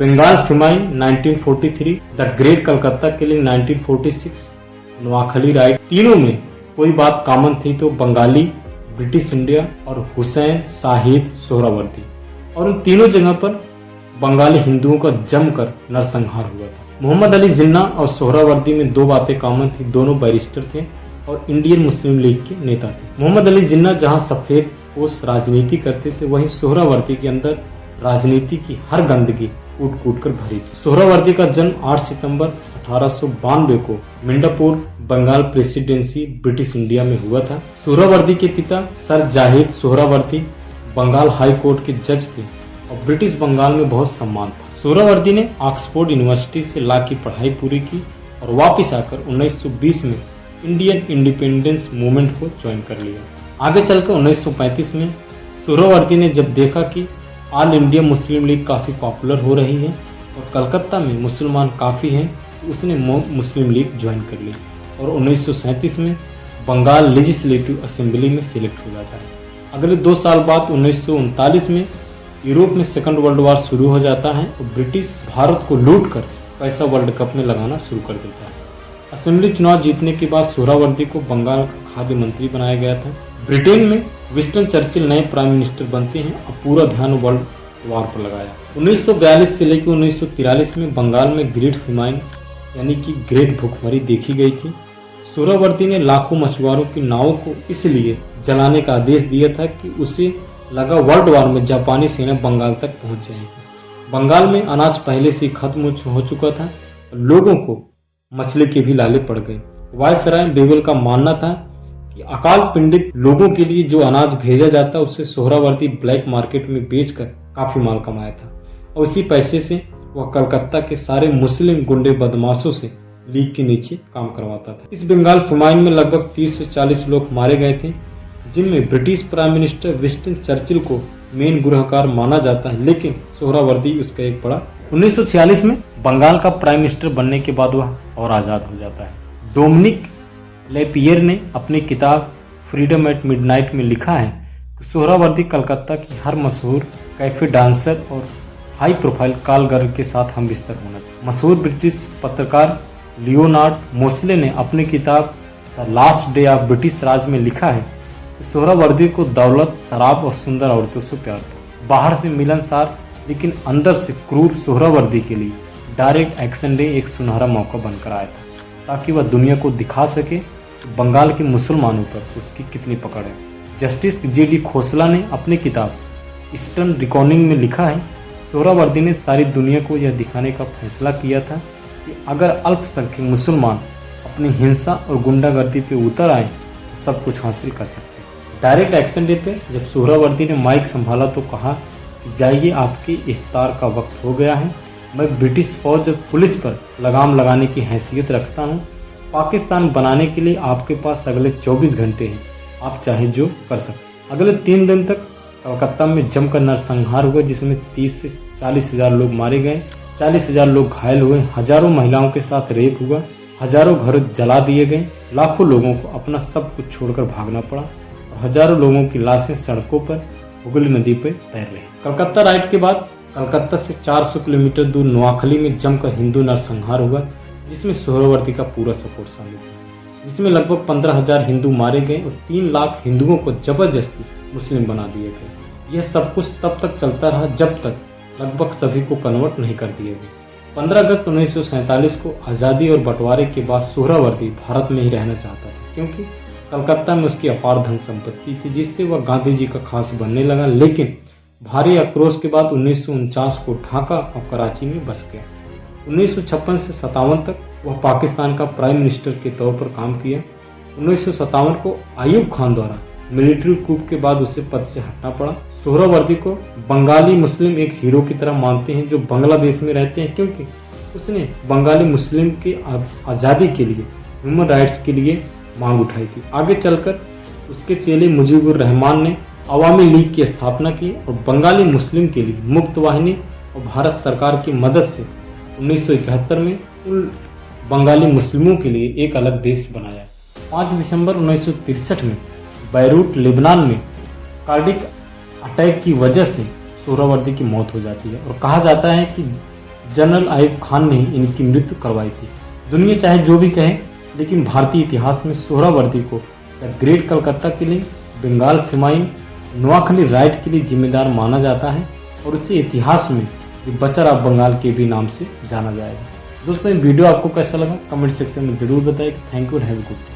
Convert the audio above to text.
Bengal famine 1943, the great Calcutta killing 1946, Noakhali riot, तीनों में कोई बात कॉमन थी तो बंगाली, ब्रिटिश इंडिया और हुसैन शाहिद सोहरावर्दी। और उन तीनों जगह पर बंगाली हिंदुओं का जमकर नरसंहार हुआ था। मोहम्मद अली जिन्ना और सोहरावर्दी में दो बातें कॉमन थी, दोनों बैरिस्टर थे और इंडियन मुस्लिम लीग के नेता थे। मोहम्मद अली जिन्ना जहां सफेद पोष राजनीति करते थे, वहीं सोहरावर्दी के अंदर राजनीति की हर गंदगी कूट कूट कर भरी थी। सोहरावर्दी का जन्म 8 सितंबर 1892 को Midnapore, Bengal presidency, British India में हुआ था। सोहरावर्दी के पिता sir Zahid Suhrawardy Bengal high court के जज थे और ब्रिटिश बंगाल में बहुत सम्मान था। सोहरावर्दी ने ऑक्सफोर्ड यूनिवर्सिटी से लॉ की पढ़ाई पूरी की और वापस आकर 1920 में इंडियन इंडिपेंडेंस मूवमेंट को ज्वाइन कर लिया। आगे चलकर 1935 में सोहरावर्दी ने जब देखा कि ऑल इंडिया मुस्लिम लीग काफ़ी पॉपुलर हो रही है और कलकत्ता में मुसलमान काफ़ी हैं, तो उसने मुस्लिम लीग ज्वाइन कर ली और 1937 में बंगाल लेजिस्लेटिव असेंबली में सिलेक्ट हो जाता है। अगले 2 साल बाद 1939 में यूरोप में सेकंड वर्ल्ड वार शुरू हो जाता है और ब्रिटिश भारत को लूट कर पैसा वर्ल्ड कप में लगाना शुरू कर देता है। असेंबली चुनाव जीतने के बाद सोहरावर्दी को बंगाल का खाद्य मंत्री बनाया गया था। ब्रिटेन में विंस्टन चर्चिल नए प्राइम मिनिस्टर बनते हैं और पूरा ध्यान वर्ल्ड वार पर लगाया। 1942 से लेकर 1943 में बंगाल में ग्रेट फेमाइन यानी कि ग्रेट भूखमरी देखी गई थी। सोहरावर्दी ने लाखों मछुआरों की नावों को इसलिए जलाने का आदेश दिया था कि उसे लगा वर्ल्ड वार में जापानी सेना बंगाल तक पहुंच जाएगी। बंगाल में अनाज पहले से खत्म हो चुका था, लोगों को मछली के भी लाले पड़ गए। वायसराय बेवल का मानना था कि अकाल पीड़ित लोगों के लिए जो अनाज भेजा जाता उससे सोहरावर्दी ब्लैक मार्केट में बेचकर काफी माल कमाया था और उसी पैसे से वह कलकत्ता के सारे मुस्लिम गुंडे बदमाशों से लीग के नीचे काम करवाता था। इस बंगाल फेमाइन में लगभग 30 से 40 लोग मारे गए थे, जिनमें British prime minister Winston Churchill को मेन गुरहकार माना जाता है, लेकिन सोहरावर्दी उसका एक बड़ा। 1946 में बंगाल का प्राइम मिनिस्टर बनने के बाद वह और आजाद हो जाता है। डोमिनिक लेपियर ने अपनी किताब फ्रीडम एट मिडनाइट में लिखा है कि सोहरावर्दी कलकत्ता की हर मशहूर कैफे डांसर और हाई प्रोफाइल कॉल गर्ल के साथ हम बिस्तर होना था। मशहूर ब्रिटिश पत्रकार लियोनार्ड मोस्ले ने अपनी किताब the last day of British Raj में लिखा है कि सोहरावर्दी को दौलत, शराब और सुंदर औरतों से प्यार था। बाहर से मिलनसार लेकिन अंदर से क्रूर सोहरावर्दी के लिए डायरेक्ट एक्शन डे एक सुनहरा मौका बनकर आया था, ताकि वह दुनिया को दिखा सके कि बंगाल के मुसलमानों पर उसकी कितनी पकड़ है। Justice GD. खोसला ने अपनी किताब ईस्टर्न रिकॉर्डिंग में लिखा है, सोहरावर्दी ने सारी दुनिया को यह दिखाने का फैसला किया था कि अगर अल्पसंख्यक मुसलमान अपनी हिंसा और गुंडागर्दी पे उतर आए तो सब कुछ हासिल कर सकते हैं। डायरेक्ट एक्शन डे पे जब सोहरावर्दी ने माइक संभाला तो कहा कि जाइए, आपके इफ्तार का वक्त हो गया है। मैं ब्रिटिश फौज और पुलिस पर लगाम लगाने की हैसियत रखता हूँ। पाकिस्तान बनाने के लिए आपके पास अगले 24 घंटे हैं, आप चाहे जो कर सकते। अगले 3 दिन तक कलकत्ता में जमकर नरसंहार हुआ, जिसमें 30 से 40 हजार लोग मारे गए, 40 हजार लोग घायल हुए, हजारों महिलाओं के साथ रेप हुआ, हजारों घर जला दिए गए, लाखों लोगों को अपना सब कुछ छोड़कर भागना पड़ा और हजारों लोगों की लाशें सड़कों पर हुगली नदी पर तैर रही। कलकत्ता राइट के बाद कलकत्ता से 400 किलोमीटर दूर नोआखली में जमकर हिंदू नरसंहार हुआ, जिसमें सोहरावर्दी का पूरा सपोर्ट शामिल था, जिसमें लगभग 15,000 हिंदू मारे गए और 3 लाख हिंदुओं को जबरदस्ती मुस्लिम बना दिए गए। यह सब कुछ तब तक चलता रहा जब तक लगभग सभी को कन्वर्ट नहीं कर दिए गए। 15 अगस्त 1947 को आज़ादी और बंटवारे के बाद सोहरावर्दी भारत में ही रहना चाहता था, क्योंकि कलकत्ता में उसकी अपार धन संपत्ति थी, जिससे वह गांधी जी का खास बनने लगा। लेकिन भारी आक्रोश के बाद 1949 को ढाका और कराची में बस गया। 1956 से 57 तक वह पाकिस्तान का प्राइम मिनिस्टर के तौर पर काम किया। 1957 को आयूब खान द्वारा मिलिट्री कूप के बाद उसे पद से हटना पड़ा। सोहरावर्दी को बंगाली मुस्लिम एक हीरो की तरह मानते हैं जो बांग्लादेश में रहते हैं, क्योंकि उसने बंगाली मुस्लिम की आज़ादी के लिए, ह्यूमन राइट्स के लिए मांग उठाई थी। आगे चलकर उसके चेले मुजीबुर रहमान ने अवामी लीग की स्थापना की और बंगाली मुस्लिम के लिए मुक्त वाहिनी और भारत सरकार की मदद से 1971 में उन बंगाली मुस्लिमों के लिए एक अलग देश बनाया। 5 दिसंबर 1963 में बैरूट लेबनान में कार्डिक अटैक की वजह से सोहरावर्दी की मौत हो जाती है और कहा जाता है कि जनरल आयुब खान ने इनकी मृत्यु करवाई थी। दुनिया चाहे जो भी कहे, लेकिन भारतीय इतिहास में सोहरावर्दी को the great Calcutta killing, Bengal famine, Noakhali riot के लिए जिम्मेदार माना जाता है और उसे इतिहास में द बचर ऑफ बंगाल के भी नाम से जाना जाएगा। दोस्तों, ये वीडियो आपको कैसा लगा कमेंट सेक्शन में जरूर बताइए। थैंक यू और हैव अ गुड डे।